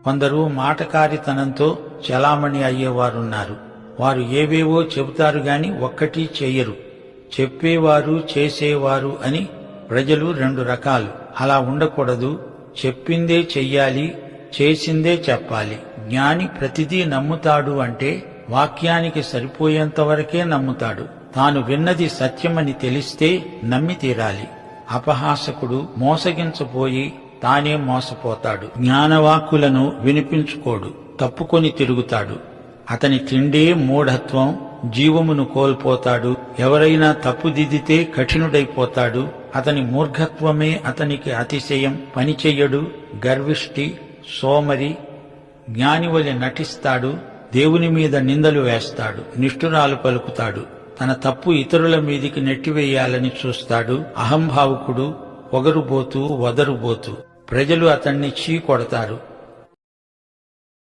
కొందరు మాటకారితనంతో చలామణి అయ్యేవారున్నారు. వారు ఏవేవో చెబుతారు గాని ఒక్కటీ చెయ్యరు. చెప్పేవారు చేసేవారు అని ప్రజలు రెండు రకాలు. అలా ఉండకూడదు. చెప్పిందే చెయ్యాలి, చేసిందే చెప్పాలి. జ్ఞాని ప్రతిదీ నమ్ముతాడు అంటే వాక్యానికి సరిపోయేంతవరకే నమ్ముతాడు. తాను విన్నది సత్యమని తెలిస్తే నమ్మి తీరాలి. అపహాసకుడు మోసగించబోయి తానే మోసపోతాడు. జ్ఞానవాక్కులను వినిపించుకోడు, తప్పుకొని తిరుగుతాడు. అతని తిండే మూఢత్వం, జీవమును కోల్పోతాడు. ఎవరైనా తప్పుదిద్దితే కఠినుడైపోతాడు. అతని మూర్ఘత్వమే అతనికి అతిశయం. పనిచెయ్యడు, గర్విష్టి, సోమరి. జ్ఞానివలె నటిస్తాడు, దేవుని మీద నిందలు వేస్తాడు, నిష్ఠురాలు పలుకుతాడు. తన తప్పు ఇతరుల మీదికి నెట్టివేయాలని చూస్తాడు. అహంభావుకుడు, పొగరుబోతు, వదరుబోతు. ప్రజలు అతన్ని చీకొడతారు.